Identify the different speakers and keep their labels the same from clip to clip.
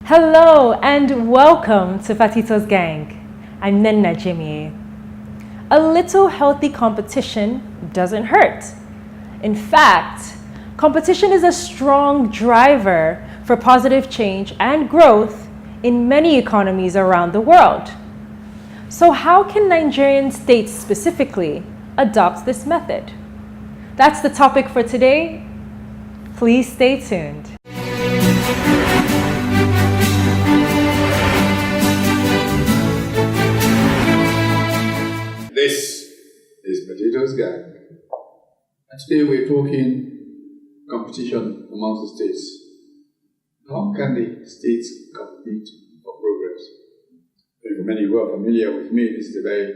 Speaker 1: Hello and welcome to Fatito's Gang. I'm Nenna Jimmy. A little healthy competition doesn't hurt. In fact, competition is a strong driver for positive change and growth in many economies around the world. So how can Nigerian states specifically adopt this method? That's the topic for today. Please stay tuned.
Speaker 2: This is Fatito's Gang. And today we're talking competition amongst the states. How can the states compete for progress? For many who are familiar with me, this is a very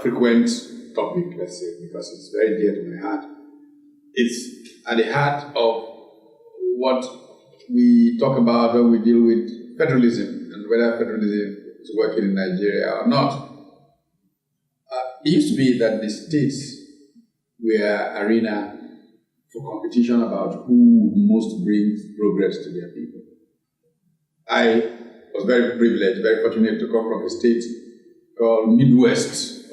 Speaker 2: frequent topic, let's say, because it's very dear to my heart. It's at the heart of what we talk about when we deal with federalism and whether federalism is working in Nigeria or not. It used to be that the states were arena for competition about who would most bring progress to their people. I was very privileged, very fortunate to come from a state called Midwest,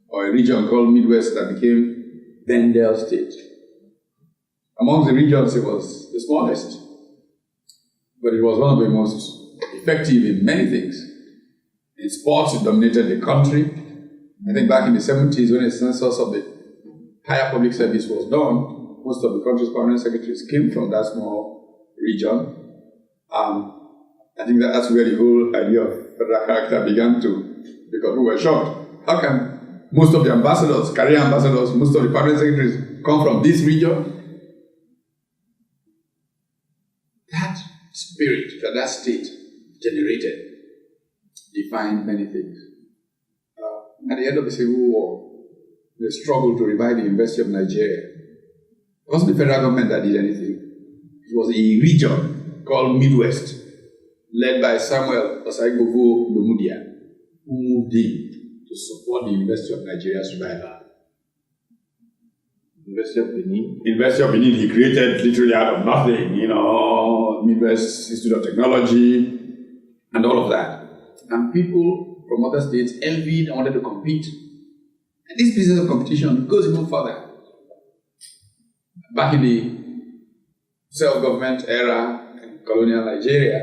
Speaker 2: or a region called Midwest that became Bendel State. Among the regions, it was the smallest, but it was one of the most effective in many things. In sports, it dominated the country. I think back in the 70s, when the census of the higher public service was done, most of the country's permanent secretaries came from that small region. I think that's where the whole idea of federal character began to, because we were shocked. How can most of the ambassadors, career ambassadors, most of the permanent secretaries come from this region? That spirit that that state generated defined many things. At the end of the Civil War, the struggle to revive the University of Nigeria, it wasn't the federal government that did anything. It was a region called Midwest, led by Samuel Osaigbogbo Lomudia, who moved in to support the University of Nigeria's revival. University of Benin, he created literally out of nothing, Midwest Institute of Technology, and all of that. And people from other states envied and wanted to compete. And this business of competition goes even further. Back in the self-government era in colonial Nigeria,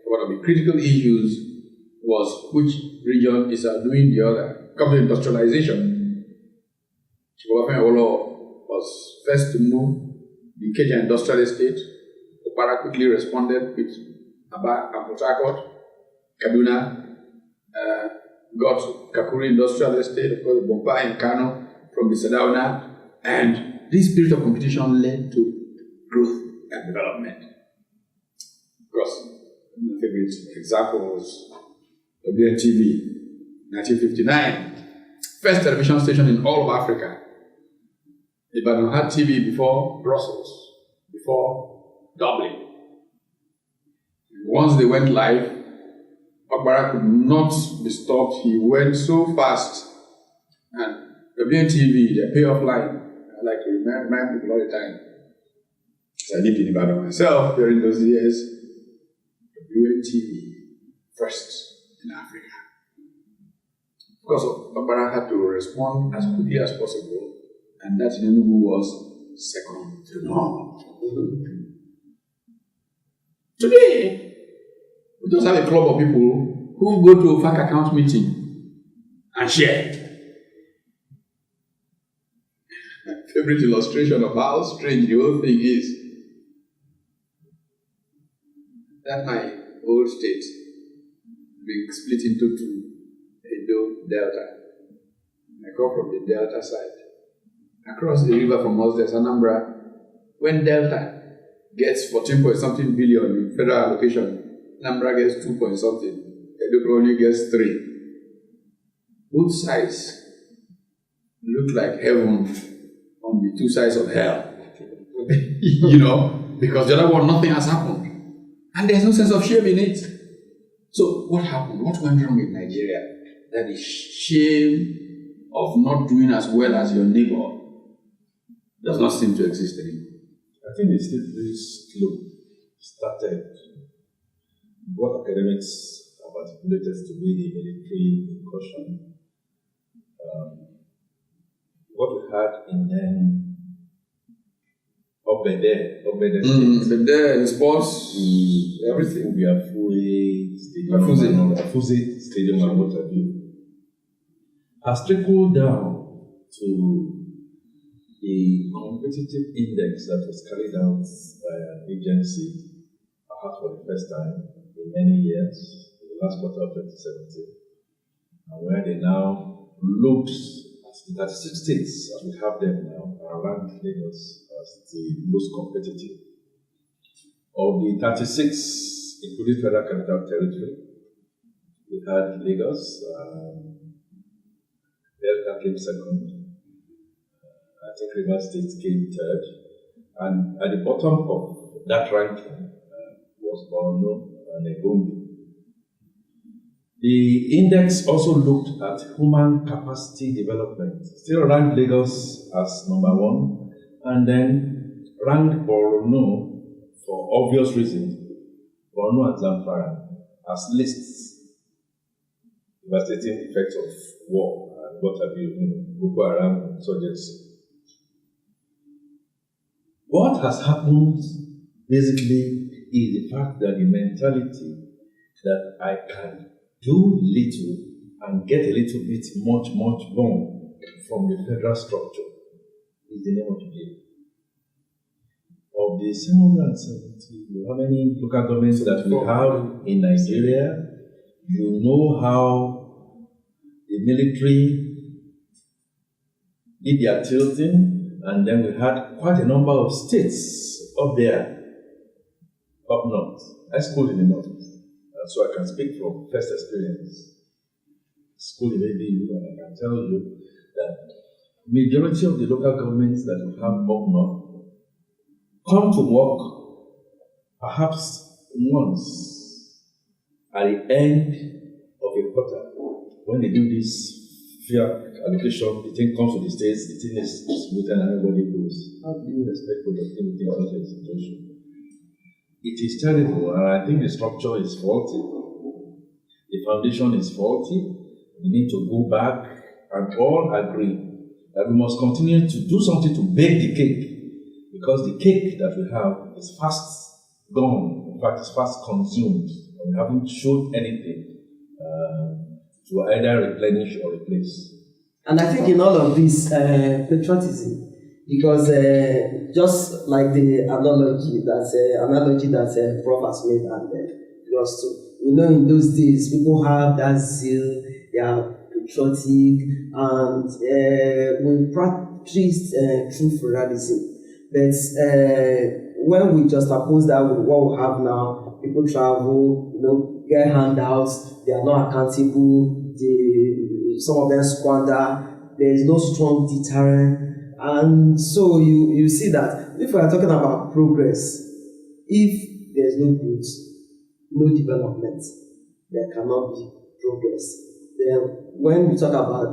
Speaker 2: one of the critical issues was which region is outdoing the other. Come to industrialization. Obafemi Awolowo was first to move the Ikeja industrial estate. Okpara quickly responded with Aba and Port Harcourt. Kaduna got Kakuri Industrial Estate, of course, Bomba and Kano from the Sadauna, and this spirit of competition led to growth and development. Of course, my favorite example was WNTV, 1959, first television station in all of Africa. Ibadan had TV before Brussels, before Dublin. Once they went live, Okpara could not be stopped. He went so fast. And WNTV, their payoff line, I like to remind people all the time. I lived in Ibadan myself during those years. WNTV, first in Africa. Of course, Okpara had to respond as quickly as possible, and that in Enugu was second to none. Today, we just have a club of people who go to a FAC account meeting and share. My favorite illustration of how strange the whole thing is that my old state being split into two, Edo, Delta. I come from the Delta side. Across the river from us, there's Anambra. When Delta gets 14 point something billion in federal allocation, Anambra gets 2 point something. Edo probably gets 3. Both sides look like heaven on the two sides of hell. Because the other one, nothing has happened. And there's no sense of shame in it. So what happened? What went wrong in Nigeria? That the shame of not doing as well as your neighbor does not seem to exist anymore.
Speaker 3: I think it's still very slow. started, what academics have articulated to be the military incursion, what we had in then Obede
Speaker 2: But there in sports, everything.
Speaker 3: We are fully Afuze Stadium and what have you, has trickled down to a competitive index that was carried out by an agency, perhaps for the first time in many years, in the last quarter of 2017, and where they now looked at the 36 states as we have them now, and ranked Lagos as the most competitive. Of the 36, including Federal Capital Territory, we had Lagos, Delta came second, I think Rivers State came third, and at the bottom of that ranking was Borno and Gombe. The index also looked at human capacity development, still ranked Lagos as number one, and then ranked Borno, for obvious reasons, Borno and Zamfara as least devastating effects of war and what have you, Boko Haram insurgency. What has happened basically is the fact that the mentality that I can do little and get a little bit much more from the federal structure is the name of the game. Of the 770, how many local governments that we have in Nigeria, you know how the military did their tilting, and then we had quite a number of states up there, up north. I schooled in the north, so I can speak from first experience. School in ABU, and I can tell you that majority of the local governments that we have up north come to work perhaps once at the end of a quarter. When they do this fair allocation, the thing comes to the states, the thing is distributed and everybody goes. How do you expect productivity in such a situation? It is terrible, and I think the structure is faulty. The foundation is faulty. We need to go back and all agree that we must continue to do something to bake the cake, because the cake that we have is fast gone. In fact, it's fast consumed. And we haven't shown anything to either replenish or replace.
Speaker 4: And I think in all of this, patriotism, because just like the analogy that Prof has made and yours too, we know in those days people have that zeal, they are patriotic, and we practiced true federalism. But when we just oppose that with what we have now, people travel, get handouts, they are not accountable, some of them squander, there is no strong deterrent. And so you see that if we are talking about progress, if there is no goods, no development, there cannot be progress. Then when we talk about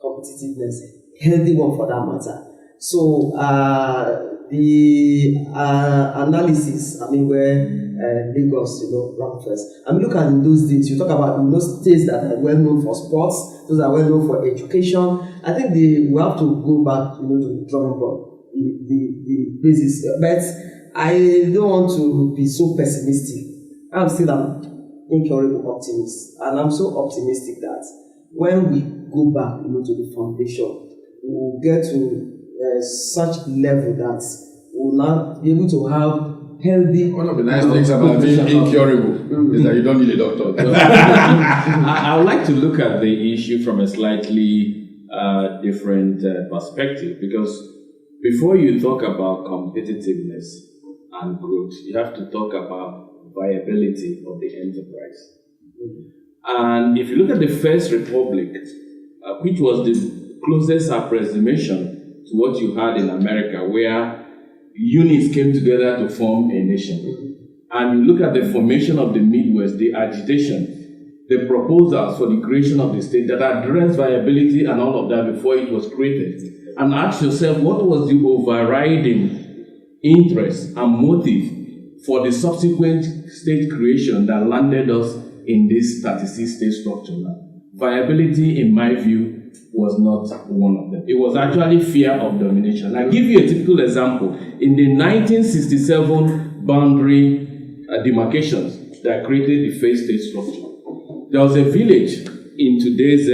Speaker 4: competitiveness, healthy one for that matter. So the analysis, where Lagos, ranked first. Look at in those days, you talk about those states that are well known for sports, those are well known for education. I think we have to go back, to the drawing board, the basis. But I don't want to be so pessimistic. I'm still an incurable optimist, and I'm so optimistic that when we go back, to the foundation, we'll get to such level that we'll now be able to have healthy.
Speaker 2: One of the nice things about being incurable is that you don't need a doctor.
Speaker 5: I would like to look at the issue from a slightly different perspective, because before you talk about competitiveness and growth, you have to talk about viability of the enterprise. And if you look at the First Republic, which was the closest approximation to what you had in America, where units came together to form a nation. And you look at the formation of the Midwest, the agitation, the proposals for the creation of the state that addressed viability and all of that before it was created. And ask yourself, what was the overriding interest and motive for the subsequent state creation that landed us in this 36 state structure now. Viability, in my view, was not one of them. It was actually fear of domination. I'll give you a typical example. In the 1967 boundary demarcations that created the phase state structure, there was a village in today's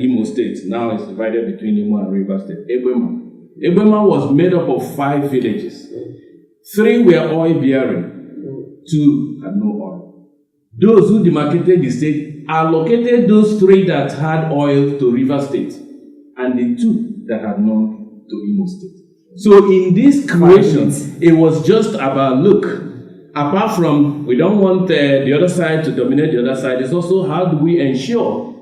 Speaker 5: Imo State. Now it's divided between Imo and Rivers State, Ebema. Ebema was made up of 5 villages. 3 were oil-bearing, 2 had no oil. Those who demarcated the state allocated those 3 that had oil to River State and the 2 that had none to Imo State. So in this creation, it was just about, look, apart from we don't want the other side to dominate the other side, it's also how do we ensure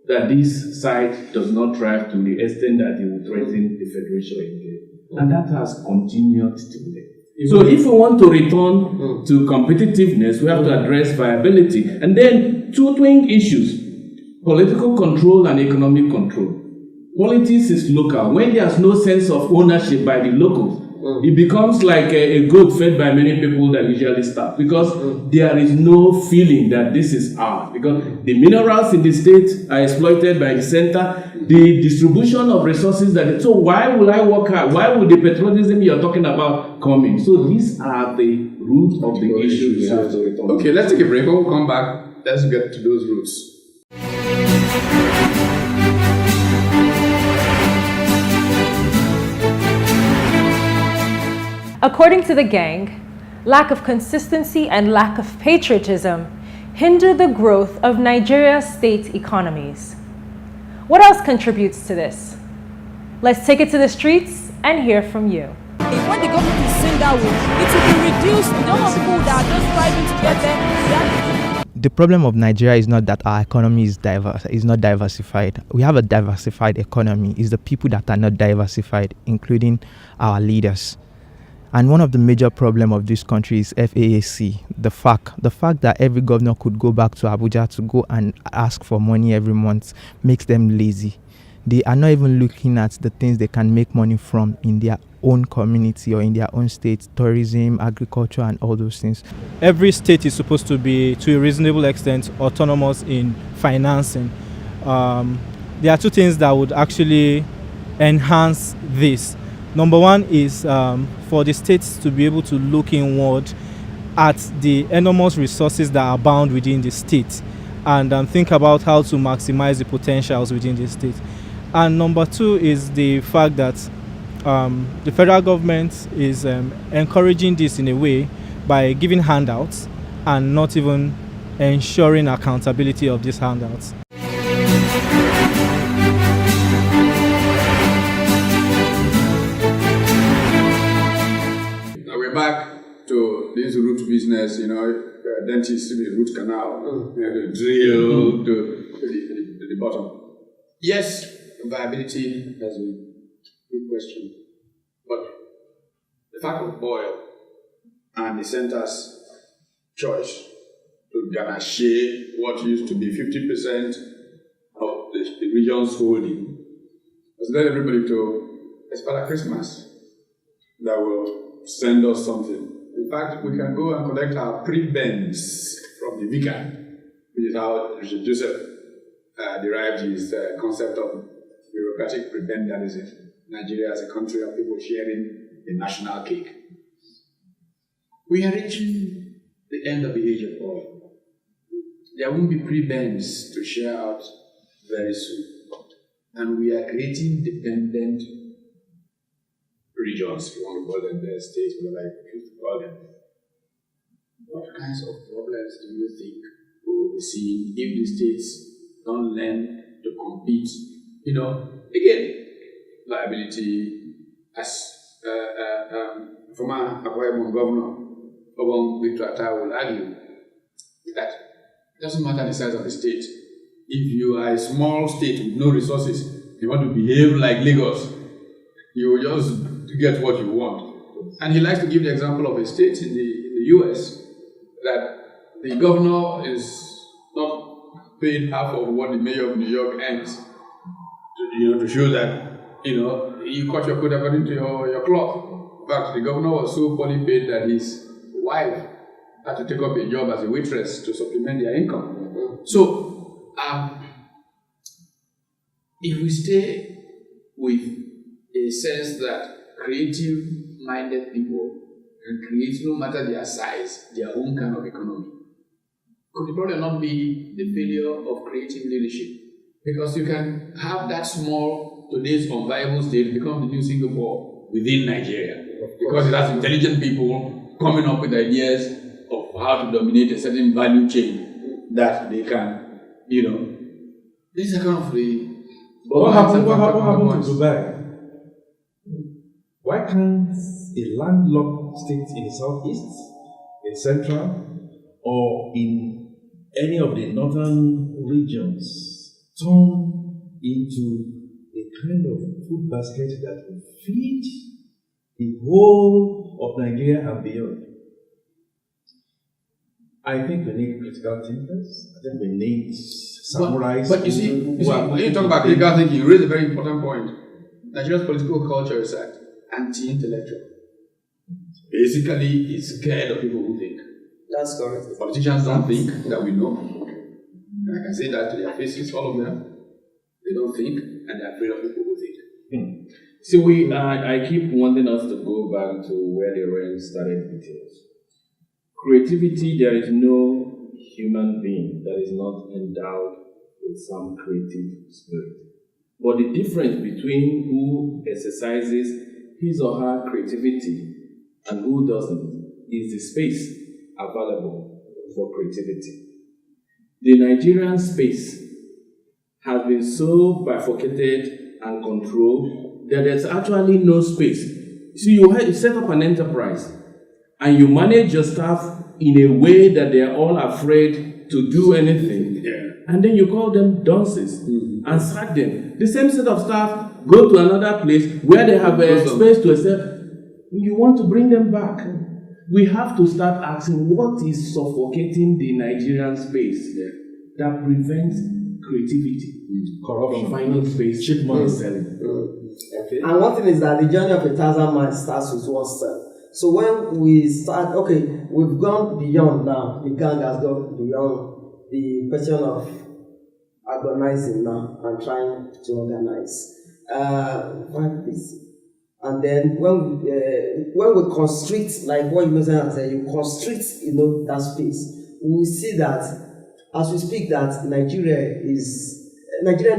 Speaker 5: that this side does not thrive to the extent that it will threaten the federation again. And that has continued today. So if we want to return to competitiveness, we have to address viability. And then 2 twin issues, political control and economic control. Politics is local. When there's no sense of ownership by the locals, it becomes like a goat fed by many people that usually starve, because there is no feeling that this is ours, because the minerals in the state are exploited by the center, the distribution of resources so why will I work hard? Why would the patriotism you're talking about come in? So these are the root of the issues we have to return.
Speaker 2: Okay, let's take a break. When we come back, let's get to those roots.
Speaker 1: According to the gang, lack of consistency and lack of patriotism hinder the growth of Nigeria's state economies. What else contributes to this? Let's take it to the streets and hear from you.
Speaker 6: When the government is saying that way, it will be reduced. We don't want people that are just striving to get there.
Speaker 7: The problem of Nigeria is not that our economy is not diversified. We have a diversified economy. It's the people that are not diversified, including our leaders. And one of the major problems of this country is FAAC, the fact that every governor could go back to Abuja to go and ask for money every month makes them lazy. They are not even looking at the things they can make money from in their own community or in their own state, tourism, agriculture, and all those things.
Speaker 8: Every state is supposed to be, to a reasonable extent, autonomous in financing. There are 2 things that would actually enhance this. Number one is for the states to be able to look inward at the enormous resources that are bound within the state and think about how to maximize the potentials within the state. And number 2 is the fact that the federal government is encouraging this in a way by giving handouts and not even ensuring accountability of these handouts.
Speaker 2: Back to this root business, dentists to the root canal, the drill to the bottom. Yes, viability has been a big question, but the fact of oil and the center's choice to ganache what used to be 50% of the region's holding has led everybody to Father Christmas that will send us something. In fact, we can go and collect our prebends from the vicar, which is how Richard Joseph derived his concept of bureaucratic prebendalism. Nigeria as a country of people sharing the national cake. We are reaching the end of the age of oil. There won't be prebends to share out very soon. And we are creating dependent regions, if you want to call them, the states, whatever you choose to call them. What kinds of problems do you think we will be seeing if the states don't learn to compete? Again, liability, as former Akwa Ibom governor, Obong Victor Atta will argue, that it doesn't matter the size of the state. If you are a small state with no resources, you want to behave like Lagos, you will just get what you want. And he likes to give the example of a state in the US that the governor is not paid half of what the mayor of New York earns to show that you cut your coat according to your cloth. In fact, the governor was so poorly paid that his wife had to take up a job as a waitress to supplement their income. So, if we stay with a sense that creative-minded people can create, no matter their size, their own kind of economy, could the problem not be the failure of creative leadership? Because you can have that small, today's unviable state become the new Singapore within Nigeria. Because it has intelligent people coming up with ideas of how to dominate a certain value chain that they can, This is kind of the...
Speaker 3: But what happened to Dubai? Why can't a landlocked state in the southeast, in central, or in any of the northern regions turn into a kind of food basket that will feed the whole of Nigeria and beyond? I think we need critical thinkers. I think we need samurais.
Speaker 2: But you see, when you talk about critical thinking, you raise a very important point. Nigeria's political culture is anti-intellectual. Basically, it's scared of people who think.
Speaker 4: That's correct.
Speaker 2: The politicians don't think that we know. And I can say that to their faces, all of them. They don't think, and they're afraid of people who think.
Speaker 5: So I keep wanting us to go back to where the rain started hitting us. Creativity, there is no human being that is not endowed with some creative spirit. But the difference between who exercises his or her creativity and who doesn't is the space available for creativity. The Nigerian space has been so bifurcated and controlled that there's actually no space. So you set up an enterprise and you manage your staff in a way that they are all afraid to do anything. And then you call them dunces and sack them. The same set of staff go to another place where they have a space to accept. You want to bring them back. We have to start asking what is suffocating the Nigerian space that prevents creativity, corruption, finding space, cheap money selling.
Speaker 4: Okay. And one thing is that the journey of 1,000 miles starts with one step. So when we start, we've gone beyond now. The gang has gone beyond the question of organizing now and trying to organize. And then when we constrict, like what you said, you constrict, that space, we will see that as we speak, that Nigerian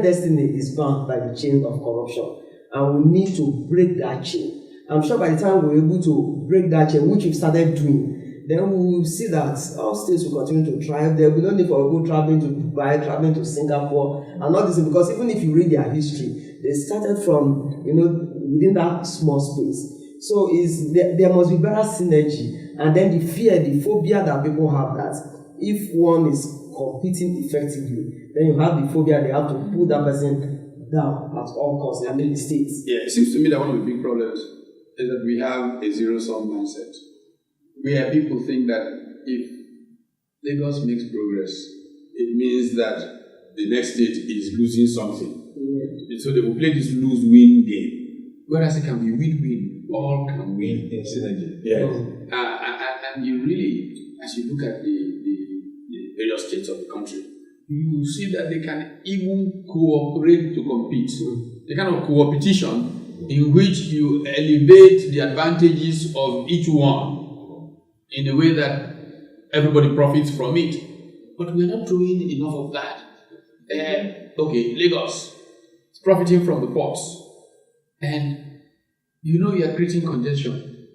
Speaker 4: destiny is bound by the chain of corruption, and we need to break that chain. I'm sure by the time we're able to break that chain, which we've started doing, then we will see that our states will continue to thrive. There will be no need for people traveling to Dubai, traveling to Singapore, and all this, because even if you read their history, they started from, within that small space. So there must be better synergy, and then the fear, the phobia that people have, that if one is competing effectively, then you have the phobia, they have to put that person down at all costs, and then the states.
Speaker 2: Yeah, it seems to me that one of the big problems is that we have a zero-sum mindset, where people think that if Lagos makes progress, it means that the next state is losing something. Yeah. So they will play this lose-win game, whereas it can be win-win. All can win
Speaker 3: in synergy.
Speaker 2: Yeah. And you really, as you look at the various states of the country, you see that they can even cooperate to compete. The kind of co-opetition in which you elevate the advantages of each one in a way that everybody profits from it. But we're not doing enough of that. Lagos is profiting from the ports. And you're creating congestion.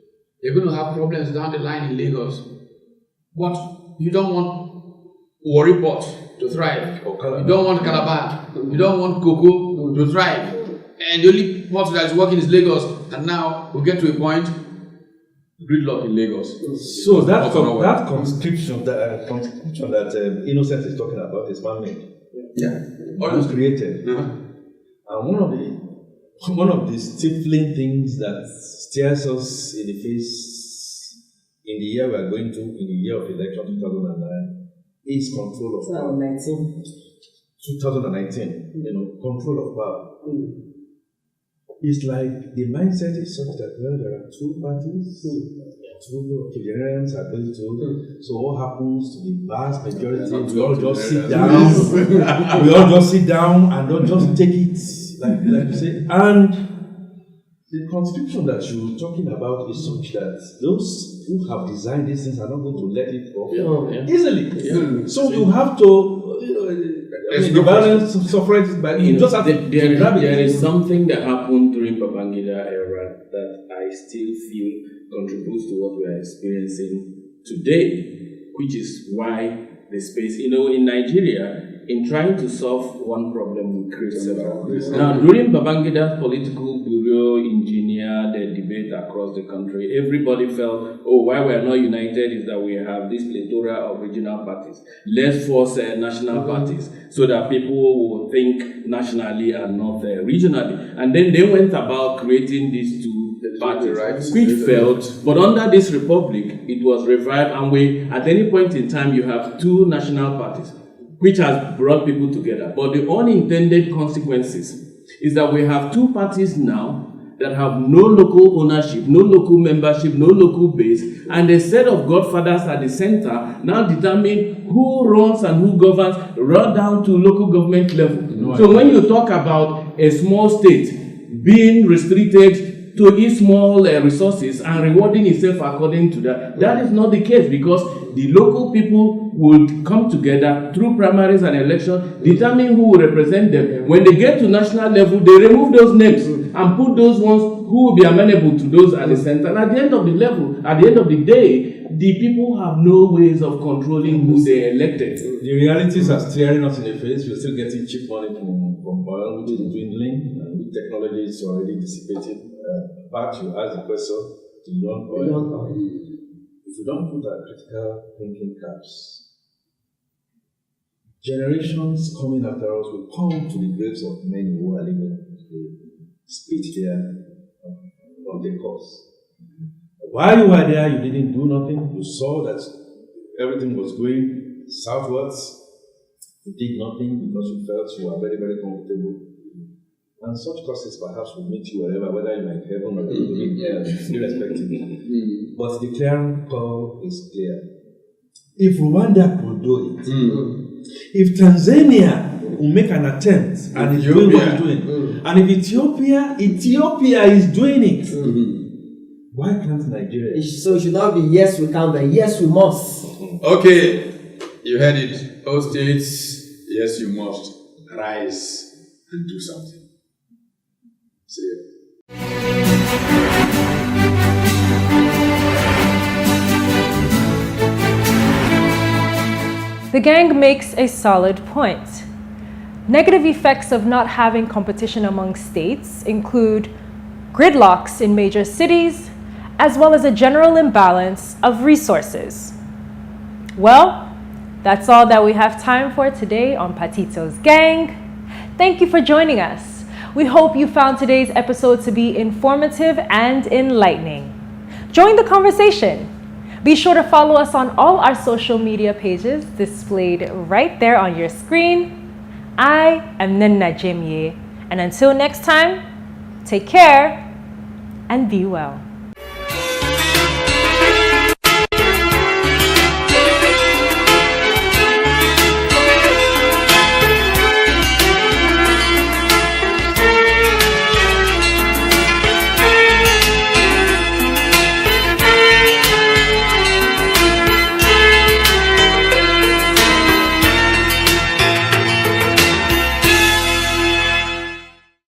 Speaker 2: You're going to have problems down the line in Lagos. But you don't want Warri Port to thrive. You don't want Calabar. You don't want Cocoa to thrive. And the only port that is working is Lagos. And now we'll get to a point, gridlock in Lagos.
Speaker 3: So that conscription that Innocent is talking about is man-made.
Speaker 2: Yeah.
Speaker 3: Almost created. And one of the stifling things that stares us in the face in the year we are going to, in the year of election 2009, is control of power. 2019, control of power. It's like the mindset is such that, there are two parties, octogenarians are going to. So what happens to the vast majority? We all just sit down. We all just sit down and don't just take it like you say. And the constitution that you're talking about is such that those who have designed these things are not going to let it go easily. So you have to, the balance of suffrage, but you just have to
Speaker 5: there is something that happened during Babangida era that I still feel contributes to what we are experiencing today, which is why the space, in Nigeria, in trying to solve one problem, we create several. Now, during Babangida's political bureau engineered the debate across the country, everybody felt, why we are not united is that we have this plethora of regional parties. Let's force national parties so that people will think nationally and not regionally. And then they went about creating these two parties, which failed. But under this republic, it was revived, and at any point in time, you have two national parties, which has brought people together. But the unintended consequences is that we have two parties now that have no local ownership, no local membership, no local base, and a set of godfathers at the center now determine who runs and who governs right down to local government level. So when you talk about a small state being restricted to its small resources and rewarding itself according to that, that is not the case, because the local people would come together through primaries and elections, determine who will represent them. When they get to national level, they remove those names and put those ones who will be amenable to those at the center. And at the end of the day, the people have no ways of controlling who they elected.
Speaker 3: The realities are staring us in the face. We're still getting cheap money from oil, which is dwindling, and new technology is already dissipating. Back to ask the question, beyond oil. If we don't put our critical thinking caps, generations coming after us will come to the graves of many who are living today, spit there on the course. While you were there, you didn't do nothing. You saw that everything was going southwards. You did nothing because you felt you were very, very comfortable. And such causes perhaps will meet you wherever, whether you're in heaven or in hell, irrespective. But the clearing call is clear. If Rwanda could do it, if Tanzania will make an attempt and is doing what it's doing, and if Ethiopia is doing it, why can't Nigeria?
Speaker 4: So it should not be yes we can, but yes we must.
Speaker 2: Okay, you heard it. All states, yes you must rise and do something. See you.
Speaker 1: The gang makes a solid point. Negative effects of not having competition among states include gridlocks in major cities, as well as a general imbalance of resources. Well, that's all that we have time for today on Patito's Gang. Thank you for joining us. We hope you found today's episode to be informative and enlightening. Join the conversation. Be sure to follow us on all our social media pages displayed right there on your screen. I am Nenna Jemye, and until next time, take care and be well.